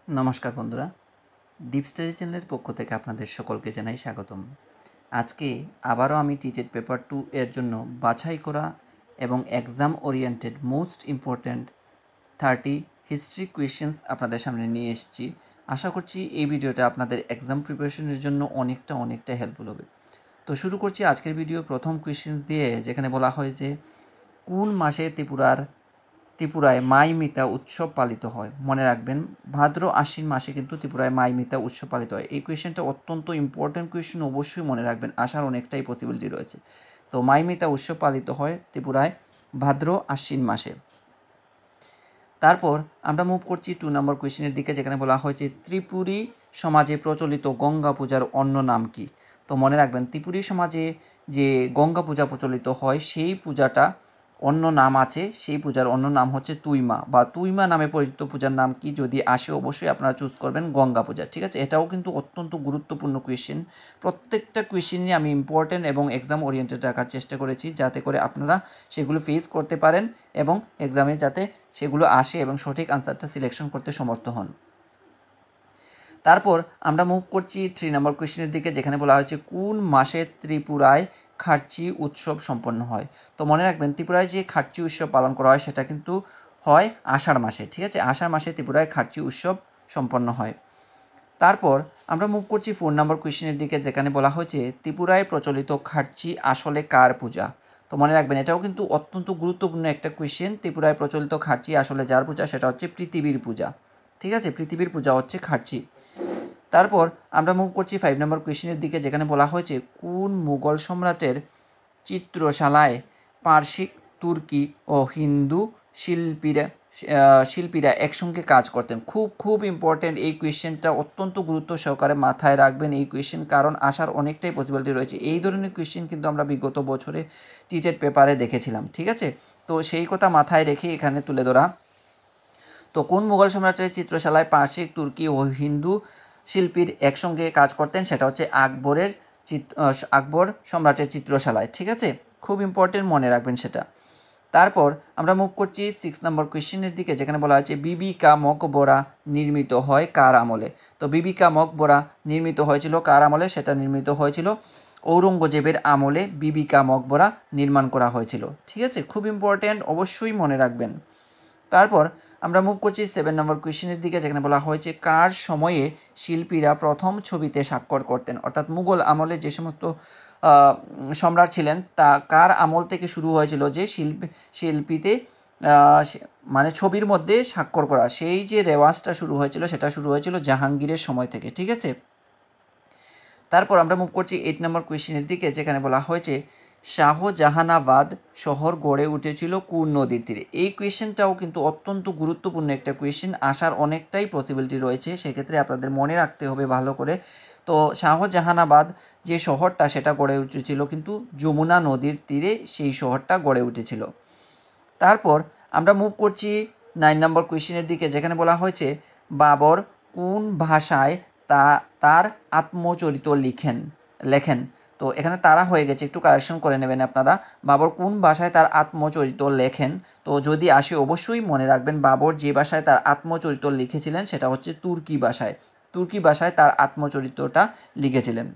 নমস্কার বন্ধুরা, deep study চ্যানেলের পক্ষ থেকে আপনাদের সকলকে জানাই স্বাগতম। আজকে আবারও আমি টিটেড পেপার 2 এর জন্য বাছাই করা এবং exam oriented most important 30 history questions আপনাদের সামনে নিয়ে এসেছি। আশা করছি এই ভিডিওটা আপনাদের এক্সাম প্রিপারেশনের জন্য অনেকটা হেল্পফুল হবে। তো শুরু করছি আজকের ভিডিও প্রথম কোয়েশ্চেন্স দিয়ে, যেখানে বলা হয়েছে কোন মাসে ত্রিপুরায় মাই মিতা উৎসব পালিত হয়। মনে রাখবেন, ভাদ্র আশ্বিন মাসে কিন্তু ত্রিপুরায় মাই মিতা উৎসব পালিত হয়। এই কোয়েশ্চেনটা অত্যন্ত ইম্পর্টেন্ট কোয়েশ্চেন, অবশ্যই মনে রাখবেন, আসার অনেকটাই পসিবিলিটি রয়েছে। তো মাই মিতা উৎসব পালিত হয় ত্রিপুরায় ভাদ্র আশ্বিন মাসে। তারপর আমরা মুভ করছি 2 নম্বর কোয়েশ্চেনের দিকে, যেখানে বলা হয়েছে ত্রিপুরী সমাজে প্রচলিত গঙ্গা পূজার অন্য নাম কি। তো মনে রাখবেন, ত্রিপুরী সমাজে যে গঙ্গা পূজা প্রচলিত হয় সেই পূজাটা অন্য নাম আছে, সেই পূজার অন্য নাম হচ্ছে তুইমা বা তুইমা নামে পরিচিত পূজার নাম কি। যদি আসে অবশ্যই আপনারা চুজ করবেন গঙ্গা পূজা, ঠিক আছে। এটাও কিন্তু অত্যন্ত গুরুত্বপূর্ণ কোয়েশ্চেন। প্রত্যেকটা কোয়েশ্চেনই আমি ইম্পর্টেন্ট এবং এক্সাম ওরিয়েন্টেড রাখার চেষ্টা করেছি, যাতে করে আপনারা সেগুলো ফেস করতে পারেন এবং এক্সামে যাতে সেগুলো আসে এবং সঠিক আনসারটা সিলেকশন করতে সমর্থ হন। তারপর আমরা মুভ করছি 3 নম্বর কোয়েশ্চেনের দিকে, যেখানে বলা হয়েছে কোন মাসে ত্রিপুরায় খার্চি উৎসব সম্পন্ন হয়। তো মনে রাখবেন, ত্রিপুরায় যে খার্চি উৎসব পালন করা হয় সেটা কিন্তু হয় আষাঢ় মাসে, ঠিক আছে। আষাঢ় মাসে ত্রিপুরায় খার্চি উৎসব সম্পন্ন হয়। তারপর আমরা মুভ করছি 4 নম্বর কোয়েশ্চেনের দিকে, যেখানে বলা হয়েছে ত্রিপুরায় প্রচলিত খার্চি আসলে কার পূজা। তো মনে রাখবেন, এটাও কিন্তু অত্যন্ত গুরুত্বপূর্ণ একটা কোয়েশ্চেন। ত্রিপুরায় প্রচলিত খার্চি আসলে যার পূজা সেটা হচ্ছে পৃথিবীর পূজা, ঠিক আছে। পৃথিবীর পূজা হচ্ছে খার্চি। তারপর আমরা মুভ করছি 5 নম্বর কোয়েশ্চেনের দিকে, যেখানে বলা হয়েছে কোন মুঘল সম্রাটের চিত্রশালায় পার্সিক, তুর্কি ও হিন্দু শিল্পীরা একসঙ্গে কাজ করতেন। খুব ইম্পর্টেন্ট এই কোয়েশ্চেনটা, অত্যন্ত গুরুত্ব সহকারে মাথায় রাখবেন এই কোয়েশ্চেন, কারণ আসার অনেকটাই পসিবিলিটি রয়েছে। এই ধরনের কোয়েশ্চেন কিন্তু আমরা বিগত বছরে টিটেড পেপারে দেখেছিলাম, ঠিক আছে। তো সেই কথা মাথায় রেখে এখানে তুলে ধরা। তো কোন মুঘল সম্রাটের চিত্রশালায় পার্সিক, তুর্কি ও হিন্দু শিল্পীর একসঙ্গে কাজ করতেন, সেটা হচ্ছে আকবর সম্রাটের চিত্রশালায়, ঠিক আছে। খুব ইম্পর্টেন্ট, মনে রাখবেন সেটা। তারপর আমরা মুভ করছি 6 নম্বর কোয়েশ্চেনের দিকে, যেখানে বলা হয়েছে বিবি কা মকবরা নির্মিত হয় কার আমলে। তো বিবি কা মকবরা নির্মিত হয়েছিল কার আমলে, সেটা নির্মিত হয়েছিল ঔরঙ্গজেবের আমলে বিবি কা মকবরা নির্মাণ করা হয়েছিল, ঠিক আছে। খুব ইম্পর্টেন্ট, অবশ্যই মনে রাখবেন। তারপর আমরা মুভ করছি 7 নম্বর কোয়েশ্চেনের দিকে, যেখানে বলা হয়েছে কার সময়ে শিল্পীরা প্রথম ছবিতে স্বাক্ষর করতেন। অর্থাৎ মুঘল আমলে যে সমস্ত সম্রাট ছিলেন, তা কার আমল থেকে শুরু হয়েছিল যে শিল্পীতে মানে ছবির মধ্যে স্বাক্ষর করা, সেই যে রেওয়াজটা শুরু হয়েছিল সেটা শুরু হয়েছিল জাহাঙ্গীরের সময় থেকে, ঠিক আছে। তারপর আমরা মুভ করছি 8 নম্বর কোয়েশ্চেনের দিকে, যেখানে বলা হয়েছে শাহজাহানাবাদ শহর গড়ে উঠেছিল কোন নদীর তীরে। এই কোয়েশ্চেনটাও কিন্তু অত্যন্ত গুরুত্বপূর্ণ একটা কোয়েশ্চেন, আসার অনেকটাই পসিবিলিটি রয়েছে, সেক্ষেত্রে আপনাদের মনে রাখতে হবে ভালো করে। তো শাহজাহানাবাদ যে শহরটা সেটা গড়ে উঠেছিল কিন্তু যমুনা নদীর তীরে, সেই শহরটা গড়ে উঠেছিল। তারপর আমরা মুভ করছি 9 নম্বর কোয়েশ্চেনের দিকে, যেখানে বলা হয়েছে বাবর কোন ভাষায় তার আত্মচরিত লেখেন। তো এখানে তারা হয়ে গেছে, একটু কারেকশন করে নেবেন আপনারা। বাবর কোন ভাষায় তার আত্মচরিত লেখেন। তো যদি আসে অবশ্যই মনে রাখবেন, বাবর যে ভাষায় তার আত্মচরিত লিখেছিলেন সেটা হচ্ছে তুর্কি ভাষায় তার আত্মচরিত্রটা লিখেছিলেন।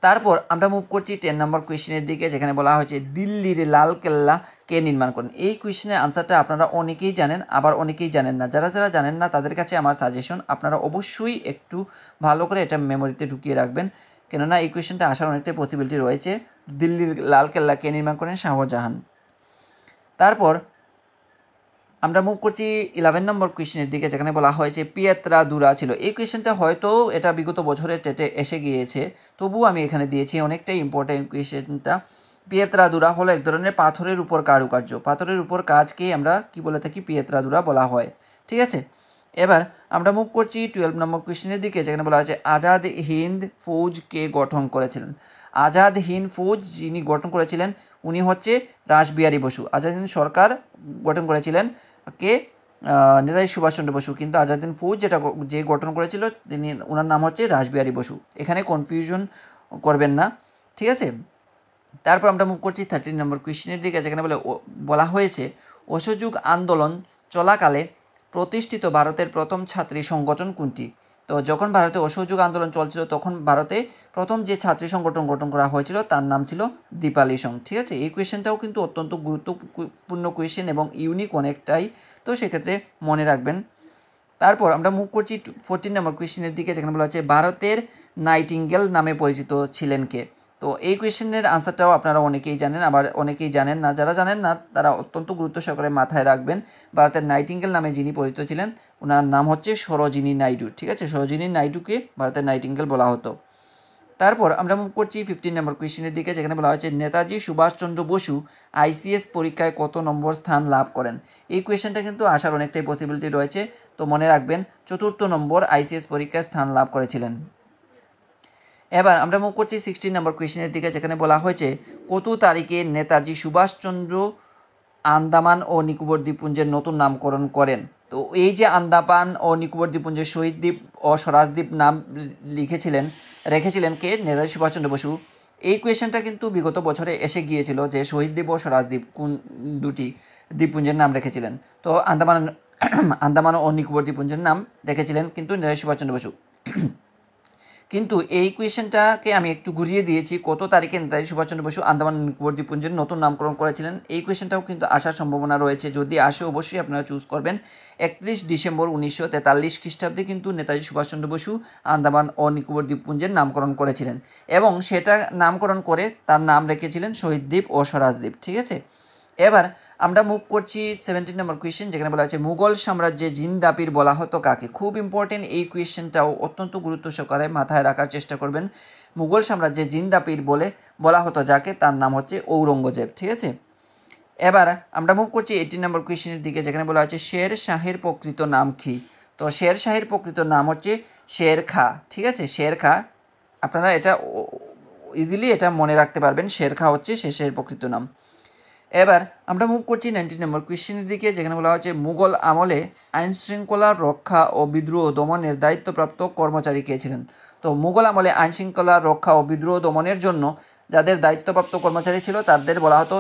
তারপর আমরা মুভ করছি 10 নম্বর কোয়েশ্চেনের দিকে, যেখানে বলা হয়েছে দিল্লির লাল কেল্লা কে নির্মাণ করেন। এই কোয়েশ্চেনের আনসারটা আপনারা অনেকেই জানেন, আবার অনেকেই জানেন না। যারা জানেন না তাদের কাছে আমার সাজেশন, আপনারা অবশ্যই একটু ভালো করে এটা মেমোরিতে ঢুকিয়ে রাখবেন, কেননা এই কোয়েশ্চেনটা আসার অনেকটাই পসিবিলিটি রয়েছে। দিল্লির লাল কেল্লা কে নির্মাণ করেন? শাহজাহান। তারপর আমরা মুভ করছি 11 নম্বর কোয়েশ্চেনের দিকে, যেখানে বলা হয়েছে পিয়েত্রাদুরা ছিল। এই কোয়েশ্চেনটা হয়তো এটা বিগত বছরের টেটে এসে গিয়েছে, তবুও আমি এখানে দিয়েছি, অনেকটাই ইম্পর্টেন্ট কোয়েশ্চেনটা। পিয়েত্রাদুরা হলো এক ধরনের পাথরের উপর কারুকার্য, পাথরের উপর কাজকেই আমরা কি বলে থাকি? পিয়েত্রাদুরা বলা হয়, ঠিক আছে। এবার আমরা মুভ করছি 12 নম্বর কোয়েশ্চেনের দিকে, যেখানে বলা হয়েছে আজাদ হিন্দ ফৌজ কে গঠন করেছিলেন। আজাদ হিন্দ ফৌজ যিনি গঠন করেছিলেন উনি হচ্ছে রাসবিহারী বসু। আজাদ হিন্দ সরকার গঠন করেছিলেন কে? নেতাজি সুভাষচন্দ্র বসু। কিন্তু আজাদ হিন্দ ফৌজ যে গঠন করেছিল ওনার নাম হচ্ছে রাসবিহারী বসু। এখানে কনফিউশন করবেন না, ঠিক আছে। তারপর আমরা মুভ করছি 13 নম্বর কোয়েশ্চেনের দিকে, যেখানে বলা হয়েছে অসহযোগ আন্দোলন চলাকালে প্রতিষ্ঠিত ভারতের প্রথম ছাত্রী সংগঠন কোনটি? তো যখন ভারতে অসহযোগ আন্দোলন চলছিল তখন ভারতে প্রথম যে ছাত্রী সংগঠন গঠন করা হয়েছিল তার নাম ছিল দীপালি সংঘ। ঠিক আছে, এই কোয়েশ্চেনটাও কিন্তু অত্যন্ত গুরুত্বপূর্ণ কোয়েশ্চেন এবং ইউনিক অনেকটাই, তো সেক্ষেত্রে মনে রাখবেন। তারপর আমরা মুভ করছি 14 নম্বর কোয়েশ্চেনের দিকে, যেখানে বলা হচ্ছে ভারতের নাইটিঙ্গেল নামে পরিচিত ছিলেন কে? তো এই কোয়েশ্চেনের আনসারটাও আপনারা অনেকেই জানেন, আবার অনেকেই জানেন না। যারা জানেন না তারা অত্যন্ত গুরুত্ব সহকারে মাথায় রাখবেন। ভারতের নাইটিঙ্গেল নামে যিনি পরিচিত ছিলেন ওনার নাম হচ্ছে সরোজিনী নাইডু। ঠিক আছে, সরোজিনী নাইডুকে ভারতের নাইটিঙ্গেল বলা হতো। তারপর আমরা মুভ করছি 15 নম্বর কোয়েশ্চেনের দিকে, যেখানে বলা হয়েছে নেতাজি সুভাষচন্দ্র বসু আইসিএস পরীক্ষায় কত নম্বর স্থান লাভ করেন? এই কোয়েশ্চেনটা কিন্তু আসার অনেকটাই পসিবিলিটি রয়েছে, তো মনে রাখবেন 4র্থ নম্বর আইসিএস পরীক্ষায় স্থান লাভ করেছিলেন। এবার আমরা মুভ করছি 16 নম্বর কোয়েশ্চেনের দিকে, যেখানে বলা হয়েছে কত তারিখে নেতাজি সুভাষচন্দ্র আন্দামান ও নিকোবর দ্বীপপুঞ্জের নতুন নামকরণ করেন? তো এই যে আন্দামান ও নিকোবর দ্বীপপুঞ্জের শহীদ দ্বীপ ও স্বরাজদ্বীপ নাম রেখেছিলেন কে? নেতাজি সুভাষচন্দ্র বসু। এই কোয়েশ্চেনটা কিন্তু বিগত বছরে এসে গিয়েছিল যে শহীদ দ্বীপ ও স্বরাজদ্বীপ কোন দুটি দ্বীপপুঞ্জের নাম রেখেছিলেন? তো আন্দামান ও নিকোবর দ্বীপপুঞ্জের নাম রেখেছিলেন কিন্তু নেতাজি সুভাষচন্দ্র বসু। কিন্তু এই কোয়েশ্চেনটাকে আমি একটু ঘুরিয়ে দিয়েছি, কত তারিখে নেতাজি সুভাষচন্দ্র বসু আন্দামান নিকোবর দ্বীপপুঞ্জের নতুন নামকরণ করেছিলেন। এই কোয়েশ্চেনটাও কিন্তু আসার সম্ভাবনা রয়েছে, যদি আসে অবশ্যই আপনারা চুজ করবেন 31 ডিসেম্বর 1943 খ্রিস্টাব্দে কিন্তু নেতাজি সুভাষচন্দ্র বসু আন্দামান ও নিকোবর দ্বীপপুঞ্জের নামকরণ করেছিলেন এবং সেটা নামকরণ করে তার নাম রেখেছিলেন শহীদ দ্বীপ ও স্বরাজদ্বীপ। ঠিক আছে, এবার আমরা মুভ করছি 17 নম্বর কোয়েশ্চেন, যেখানে বলা হচ্ছে মুঘল সাম্রাজ্যে জিন্দাপির বলা হতো কাকে? খুব ইম্পর্টেন্ট এই কোয়েশ্চেনটাও, অত্যন্ত গুরুত্ব সহকারে মাথায় রাখার চেষ্টা করবেন। মুঘল সাম্রাজ্যে জিন্দাপির বলা হতো যাকে, তার নাম হচ্ছে ঔরঙ্গজেব। ঠিক আছে, এবার আমরা মুভ করছি 18 নম্বর কোয়েশ্চেনের দিকে, যেখানে বলা হচ্ছে শের শাহের প্রকৃত নাম কি? তো শের শাহের প্রকৃত নাম হচ্ছে শের খা। ঠিক আছে, শের খা, আপনারা এটা ইজিলি এটা মনে রাখতে পারবেন, শের খা হচ্ছে শেষের প্রকৃত নাম। এবার আমরা মুভ করছি 19 নম্বর কোয়েশ্চেনের দিকে, যেখানে বলা হচ্ছে মুঘল আমলে আইন শৃঙ্খলা রক্ষা ও বিদ্রোহ দমনের দায়িত্বপ্রাপ্ত কর্মচারী কে ছিলেন? তো মুঘল আমলে আইন শৃঙ্খলা রক্ষা ও বিদ্রোহ দমনের জন্য যাদের দায়িত্বপ্রাপ্ত কর্মচারী ছিল তাদের বলা হতো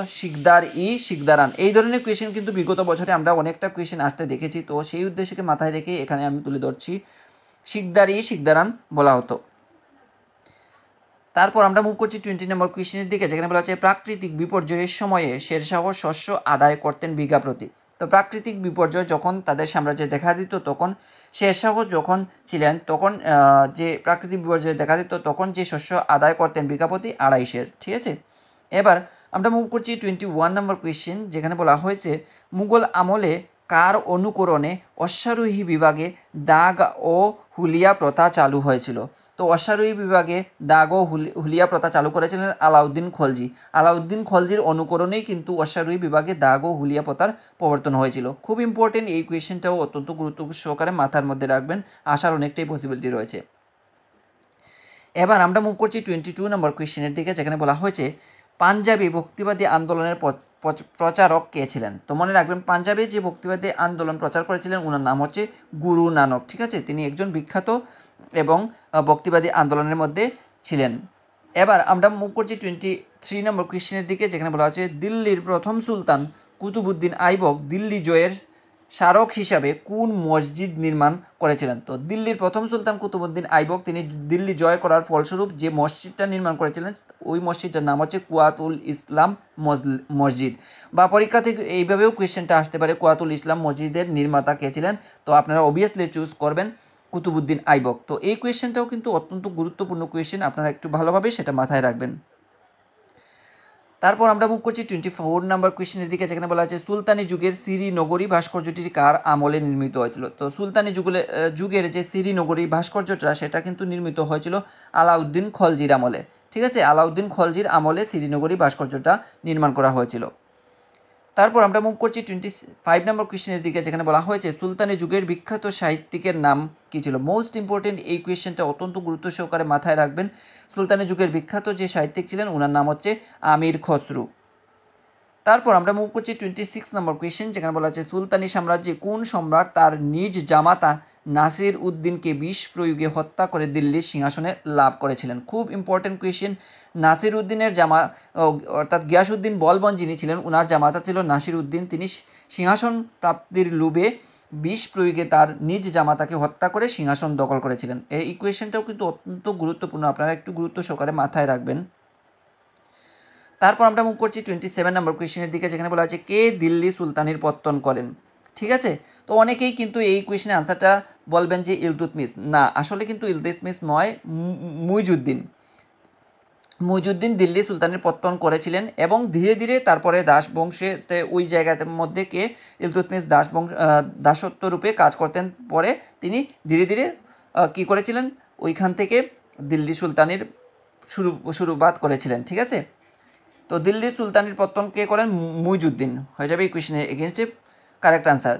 শিকদারান। এই ধরনের কোয়েশ্চেন কিন্তু বিগত বছরে আমরা অনেকটা কোয়েশ্চেন আসতে দেখেছি, তো সেই উদ্দেশ্যকে মাথায় রেখে এখানে আমি তুলে ধরছি, শিকদারান বলা হতো। তারপর আমরা মুভ করছি 20 নম্বর কোয়েশ্চেনের দিকে, যেখানে বলা হচ্ছে প্রাকৃতিক বিপর্যয়ের সময়ে শেরশাহ শস্য আদায় করতেন বিঘা প্রতি। তো প্রাকৃতিক বিপর্যয় যখন তাদের সাম্রাজ্যে দেখা দিত তখন শেরশাহ যখন ছিলেন তখন যে প্রাকৃতিক বিপর্যয় দেখা দিত তখন যে শস্য আদায় করতেন বিঘা প্রতি 2.5 সের। ঠিক আছে, এবার আমরা মুভ করছি 21 নম্বর কোয়েশ্চেন, যেখানে বলা হয়েছে মুঘল আমলে কার অনুকরণে অশ্বারোহী বিভাগে দাগ ও হুলিয়া প্রথা চালু হয়েছিল? তো অশ্বারোহী বিভাগে দাগ ও হুলিয়া প্রথা চালু করেছিলেন আলাউদ্দিন খলজি। আলাউদ্দিন খলজির অনুকরণেই কিন্তু অশ্বারোহী বিভাগে দাগ ও হুলিয়া প্রথার প্রবর্তন হয়েছিল। খুব ইম্পর্টেন্ট এই কোয়েশ্চেনটাও, অত্যন্ত গুরুত্ব সহকারে মাথার মধ্যে রাখবেন, আসার অনেকটাই পসিবিলিটি রয়েছে। এবার আমরা মুভ করছি 22 নম্বর কোয়েশ্চেনের দিকে, যেখানে বলা হয়েছে পাঞ্জাবি ভক্তিবাদী আন্দোলনের প্রচারক কে ছিলেন? তো মনে রাখবেন পাঞ্জাবে যে ভক্তিবাদী আন্দোলন প্রচার করেছিলেন ওনার নাম হচ্ছে গুরু নানক। ঠিক আছে, তিনি একজন বিখ্যাত এবং ভক্তিবাদী আন্দোলনের মধ্যে ছিলেন। এবার আমরা মুভ করছি 23 নম্বর কোয়েশ্চেনের দিকে, যেখানে বলা হচ্ছে দিল্লির প্রথম সুলতান কুতুবউদ্দিন আইবক দিল্লি জয়ের স্মারক হিসাবে কোন মসজিদ নির্মাণ করেছিলেন? তো দিল্লির প্রথম সুলতান কুতুবউদ্দিন আইবক তিনি দিল্লি জয় করার ফলস্বরূপ যে মসজিদটা নির্মাণ করেছিলেন ওই মসজিদটার নাম হচ্ছে কুয়াতুল ইসলাম মসজিদ, বা পরীক্ষা থেকে এইভাবেও কোয়েশ্চেনটা আসতে পারে কুয়াতুল ইসলাম মসজিদের নির্মাতা কে ছিলেন? তো আপনারা অবভিয়াসলি চুজ করবেন কুতুবউদ্দিন আইবক। তো এই কোয়েশ্চেনটাও কিন্তু অত্যন্ত গুরুত্বপূর্ণ কোয়েশ্চেন, আপনারা একটু ভালোভাবে সেটা মাথায় রাখবেন। তারপর আমরা মুভ করছি 24 নম্বর কোয়েশ্চেনের দিকে, যেখানে বলা আছে সুলতানি যুগের শ্রীনগরী ভাস্কর্যটি কার আমলে নির্মিত হয়েছিল? তো সুলতানি যুগের যে শ্রীনগরী ভাস্কর্যটা সেটা কিন্তু নির্মিত হয়েছিল আলাউদ্দিন খলজির আমলে। ঠিক আছে, আলাউদ্দিন খলজির আমলে শ্রীনগরী ভাস্কর্যটা নির্মাণ করা হয়েছিল। তারপর আমরা মুভ করছি 25 নম্বর কোয়েশ্চেনের দিকে, যেখানে বলা হয়েছে সুলতানি যুগের বিখ্যাত সাহিত্যিকের নাম কী ছিল? মোস্ট ইম্পর্টেন্ট এই কোয়েশ্চেনটা, অত্যন্ত গুরুত্ব সহকারে মাথায় রাখবেন। সুলতানি যুগের বিখ্যাত যে সাহিত্যিক ছিলেন ওনার নাম হচ্ছে আমির খসরু। তারপর আমরা মুভ করছি 26 নম্বর কোয়েশ্চেন, যেখানে বলা হচ্ছে সুলতানি সাম্রাজ্যে কোন সম্রাট তার নিজ জামাতা নাসির উদ্দিনকে বিষ প্রয়োগে হত্যা করে দিল্লির সিংহাসনে লাভ করেছিলেন? খুব ইম্পর্টেন্ট কোয়েশ্চেন। নাসির উদ্দিনের অর্থাৎ গিয়াসউদ্দিন বলবন যিনি ছিলেন ওনার জামাতা ছিল নাসির উদ্দিন। তিনি সিংহাসন প্রাপ্তির লোভে বিষ প্রয়োগে তার নিজ জামাতাকে হত্যা করে সিংহাসন দখল করেছিলেন। এই ইকুয়েশনটাও কিন্তু অত্যন্ত গুরুত্বপূর্ণ, আপনারা একটু গুরুত্ব সহকারে মাথায় রাখবেন। তারপর আমরা মুভ করছি 27 নম্বর কোয়েশ্চেনের দিকে, যেখানে বলা আছে কে দিল্লি সুলতানির পত্তন করেন। ঠিক আছে, তো অনেকেই কিন্তু এই কোয়েশ্চেনের আনসারটা বলবেন যে ইলতুৎমিশ, না আসলে কিন্তু ইলতুৎমিশ নয়, মুইজুদ্দিন দিল্লি সুলতানের পত্তন করেছিলেন এবং ধীরে ধীরে তারপরে দাস বংশেতে ওই জায়গাটার মধ্যে কে ইলতুৎমিশ দাসত্ব রূপে কাজ করতেন, পরে তিনি ধীরে ধীরে কী করেছিলেন ওইখান থেকে দিল্লি সুলতানির শুরুবাত করেছিলেন। ঠিক আছে, তো দিল্লি সুলতানির পত্তন কে করেন? মুইজুদ্দিন হয়ে যাবে এই কোয়েশ্চেনের এগেনস্টে কারেক্ট আনসার।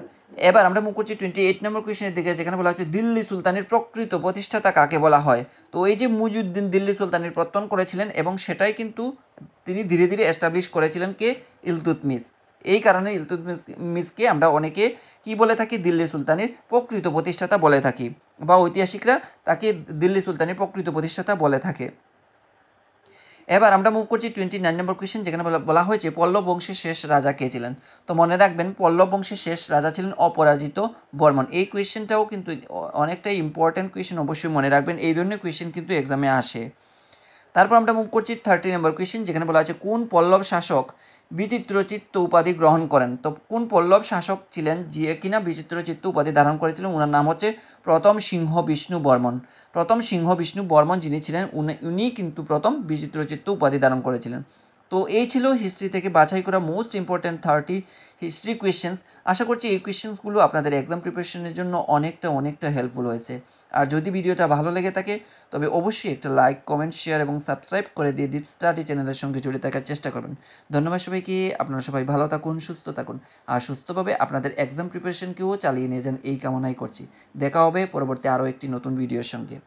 এবার আমরা মুভ করছি 28 নম্বর কোয়েশ্চেনের দিকে, যেখানে বলা হচ্ছে দিল্লি সুলতানির প্রকৃত প্রতিষ্ঠাতা কাকে বলা হয়। তো এই যে মুইজুদ্দিন দিল্লি সুলতানির পত্তন করেছিলেন এবং সেটাই কিন্তু তিনি ধীরে ধীরে এস্টাবলিশ করেছিলেন কে? ইলতুৎমিশ। এই কারণে ইলতুৎমিশকে আমরা অনেকে কি বলে থাকি? দিল্লি সুলতানির প্রকৃত প্রতিষ্ঠাতা বলে থাকি, বা ঐতিহাসিকরা তাকে দিল্লি সুলতানির প্রকৃত প্রতিষ্ঠাতা বলে থাকে। এবার আমরা মুভ করছি 29 নম্বর কোয়েশ্চেন, যেখানে বলা হয়েছে পল্লব বংশের শেষ রাজা কে ছিলেন। তো মনে রাখবেন পল্লব বংশের শেষ রাজা ছিলেন অপরাজিত বর্মন। এই কোয়েশ্চেনটাও কিন্তু অনেকটাই ইম্পর্ট্যান্ট কোয়েশ্চেন, অবশ্যই মনে রাখবেন, এই ধরনের কোয়েশ্চেন কিন্তু এক্সামে আসে। তারপর আমরা মুভ করছি 30 নম্বর কোয়েশ্চেন, যেখানে বলা আছে কোন পল্লব শাসক বিচিত্রচিত্ত উপাধি গ্রহণ করেন। তো কোন পল্লব শাসক ছিলেন যে কিনা বিচিত্রচিত্ত উপাধি ধারণ করেছিলেন? ওনার নাম হচ্ছে প্রথম সিংহ বিষ্ণু বর্মন। প্রথম সিংহ বিষ্ণু বর্মন যিনি ছিলেন উনি কিন্তু প্রথম বিচিত্রচিত্ত উপাধি ধারণ করেছিলেন। তো এই ছিল হিস্ট্রি থেকে বাছাই করা মোস্ট ইম্পর্ট্যান্ট 30 হিস্ট্রি কোয়েশ্চেন্স। আশা করছি এই কোয়েশ্চেন্সগুলো আপনাদের এক্সাম প্রিপারেশনের জন্য অনেকটা হেল্পফুল হয়েছে। আর যদি ভিডিওটা ভালো লেগে থাকে তবে অবশ্যই একটা লাইক, কমেন্ট, শেয়ার এবং সাবস্ক্রাইব করে দিয়ে ডিপ স্টাডি চ্যানেলের সঙ্গে জুড়ে থাকার চেষ্টা করবেন। ধন্যবাদ সবাইকে, আপনারা সবাই ভালো থাকুন, সুস্থ থাকুন, আর সুস্থভাবে আপনাদের এক্সাম প্রিপারেশনকেও চালিয়ে নিয়ে যান এই কামনাই করছি। দেখা হবে পরবর্তী আরও একটি নতুন ভিডিওর সঙ্গে।